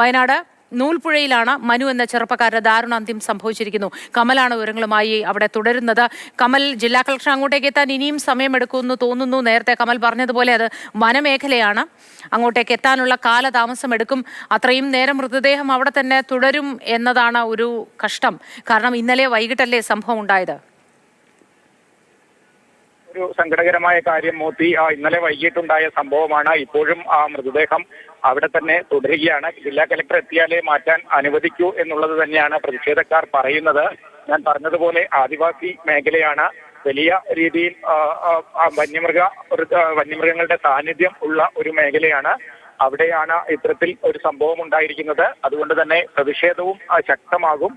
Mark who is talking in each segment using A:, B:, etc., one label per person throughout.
A: വയനാട് നൂൽപ്പുഴയിലാണ് മനു എന്ന ചെറുപ്പക്കാരുടെ ദാരുണാന്ത്യം സംഭവിച്ചിരിക്കുന്നു. കമലാണ് വിവരങ്ങളുമായി അവിടെ തുടരുന്നത്. കമൽ, ജില്ലാ കളക്ടർ അങ്ങോട്ടേക്ക് എത്താൻ ഇനിയും സമയമെടുക്കുമെന്ന് തോന്നുന്നു. നേരത്തെ കമൽ പറഞ്ഞതുപോലെ അത് വനമേഖലയാണ്, അങ്ങോട്ടേക്ക് എത്താനുള്ള കാലതാമസം എടുക്കും. അത്രയും നേരം മൃതദേഹം അവിടെ തന്നെ തുടരും എന്നതാണ് ഒരു കഷ്ടം. കാരണം ഇന്നലെ വൈകിട്ടല്ലേ സംഭവം ഉണ്ടായത്.
B: ഒരു സങ്കടകരമായ കാര്യം മോത്തി, ഇന്നലെ വൈകിട്ടുണ്ടായ സംഭവമാണ്. ഇപ്പോഴും ആ മൃതദേഹം അവിടെ തന്നെ തുടരുകയാണ്. ജില്ലാ കലക്ടർ എത്തിയാലേ മാറ്റാൻ അനുവദിക്കൂ എന്നുള്ളത് തന്നെയാണ് പ്രതിഷേധക്കാർ പറയുന്നത്. ഞാൻ പറഞ്ഞതുപോലെ ആദിവാസി മേഖലയാണ്, വലിയ രീതിയിൽ വന്യമൃഗങ്ങളുടെ സാന്നിധ്യം ഉള്ള ഒരു മേഖലയാണ്. അവിടെയാണ് ഇത്തരത്തിൽ ഒരു സംഭവം ഉണ്ടായിരിക്കുന്നത്. അതുകൊണ്ട് തന്നെ പ്രതിഷേധവും ശക്തമാകും.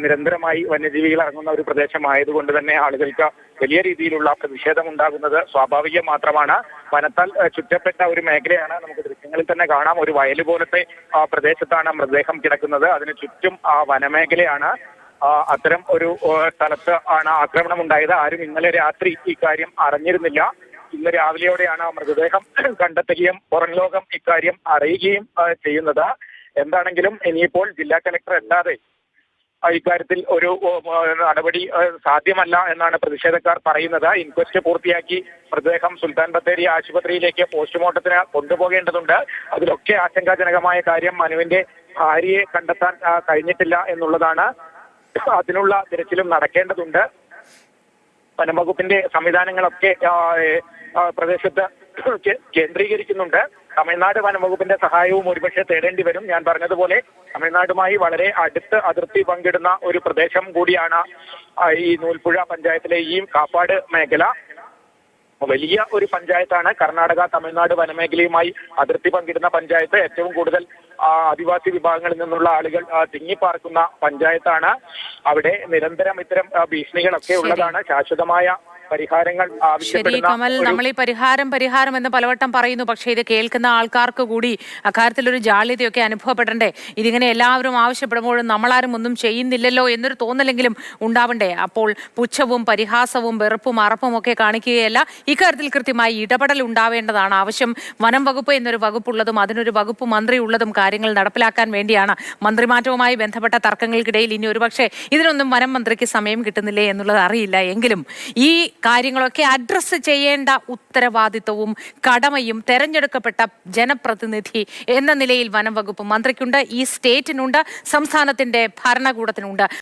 B: നിരന്തരമായി വന്യജീവികൾ ഇറങ്ങുന്ന ഒരു പ്രദേശമായതുകൊണ്ട് തന്നെ ആളുകൾക്ക് വലിയ രീതിയിലുള്ള പ്രതിഷേധം ഉണ്ടാകുന്നത് സ്വാഭാവികം മാത്രമാണ്. വനത്താൽ ചുറ്റപ്പെട്ട ഒരു മേഖലയാണ്. നമുക്ക് ദൃശ്യങ്ങളിൽ തന്നെ കാണാം, ഒരു വയല് പോലത്തെ പ്രദേശത്താണ് മൃതദേഹം കിടക്കുന്നത്. അതിന് ചുറ്റും വനമേഖലയാണ്. അത്തരം ഒരു സ്ഥലത്ത് ആണ് ആക്രമണം ഉണ്ടായത്. ആരും ഇന്നലെ രാത്രി ഇക്കാര്യം അറിഞ്ഞിരുന്നില്ല. ഇന്ന് രാവിലെയോടെയാണ് മൃതദേഹം കണ്ടെത്തുകയും പുറം ലോകം ഇക്കാര്യം അറിയുകയും ചെയ്യുന്നത്. എന്താണെങ്കിലും ഇനിയിപ്പോൾ ജില്ലാ കലക്ടർ അല്ലാതെ ഇക്കാര്യത്തിൽ ഒരു നടപടി സാധ്യമല്ല എന്നാണ് പ്രതിഷേധക്കാർ പറയുന്നത്. ഇൻക്വസ്റ്റ് പൂർത്തിയാക്കി മൃതദേഹം സുൽത്താൻ ബത്തേരി ആശുപത്രിയിലേക്ക് പോസ്റ്റ്മോർട്ടത്തിന് കൊണ്ടുപോകേണ്ടതുണ്ട്. അതിലൊക്കെ ആശങ്കാജനകമായ കാര്യം മനുവിന്റെ ഭാര്യയെ കണ്ടെത്താൻ കഴിഞ്ഞിട്ടില്ല എന്നുള്ളതാണ്. അതിനുള്ള തിരച്ചിലും നടക്കേണ്ടതുണ്ട്. വനംവകുപ്പിന്റെ സംവിധാനങ്ങളൊക്കെ പ്രദേശത്ത് കേന്ദ്രീകരിക്കുന്നുണ്ട്. തമിഴ്നാട് വനംവകുപ്പിന്റെ സഹായവും ഒരുപക്ഷെ തേടേണ്ടി വരും. ഞാൻ പറഞ്ഞതുപോലെ തമിഴ്നാടുമായി വളരെ അടുത്ത് അതിർത്തി പങ്കിടുന്ന ഒരു പ്രദേശം കൂടിയാണ് ഈ നൂൽപ്പുഴ പഞ്ചായത്തിലെ ഈ കാപ്പാട് മേഖല. വലിയ ഒരു പഞ്ചായത്താണ്. കർണാടക തമിഴ്നാട് വനമേഖലയുമായി അതിർത്തി പങ്കിടുന്ന പഞ്ചായത്ത്. ഏറ്റവും കൂടുതൽ ആദിവാസി വിഭാഗങ്ങളിൽ നിന്നുള്ള ആളുകൾ തിങ്ങിപ്പാർക്കുന്ന പഞ്ചായത്താണ്. അവിടെ നിരന്തരം ഇത്തരം ഭീഷണികളൊക്കെ ഉള്ളതാണ്. ശാശ്വതമായ പരിഹാരങ്ങൾ
A: ശരി കമൽ, നമ്മൾ ഈ പരിഹാരം എന്ന് പലവട്ടം പറയുന്നു. പക്ഷേ ഇത് കേൾക്കുന്ന ആൾക്കാർക്ക് കൂടി അക്കാര്യത്തിലൊരു ജാള്യതയൊക്കെ അനുഭവപ്പെടണ്ടേ? ഇതിങ്ങനെ എല്ലാവരും ആവശ്യപ്പെടുമ്പോഴും നമ്മളാരും ഒന്നും ചെയ്യുന്നില്ലല്ലോ എന്നൊരു തോന്നലെങ്കിലും ഉണ്ടാവണ്ടേ? അപ്പോൾ പുച്ഛവും പരിഹാസവും വെറുപ്പും അറപ്പും ഒക്കെ കാണിക്കുകയല്ല, ഇക്കാര്യത്തിൽ കൃത്യമായി ഇടപെടൽ ഉണ്ടാവേണ്ടതാണ് ആവശ്യം. വനം വകുപ്പ് എന്നൊരു വകുപ്പുള്ളതും അതിനൊരു വകുപ്പ് മന്ത്രി ഉള്ളതും കാര്യങ്ങൾ നടപ്പിലാക്കാൻ വേണ്ടിയാണ്. മന്ത്രിമാറ്റവുമായി ബന്ധപ്പെട്ട തർക്കങ്ങൾക്കിടയിൽ ഇനി ഒരുപക്ഷെ ഇതിനൊന്നും വനം മന്ത്രിക്ക് സമയം കിട്ടുന്നില്ലേ എന്നുള്ളത് അറിയില്ല. എങ്കിലും ഈ കാര്യങ്ങളൊക്കെ അഡ്രസ്സ് ചെയ്യേണ്ട ഉത്തരവാദിത്വവും കടമയും തെരഞ്ഞെടുക്കപ്പെട്ട ജനപ്രതിനിധി എന്ന നിലയിൽ വനം വകുപ്പ് മന്ത്രിക്കുണ്ട്, ഈ സ്റ്റേറ്റിനുണ്ട്, സംസ്ഥാനത്തിന്റെ ഭരണകൂടത്തിനുണ്ട്.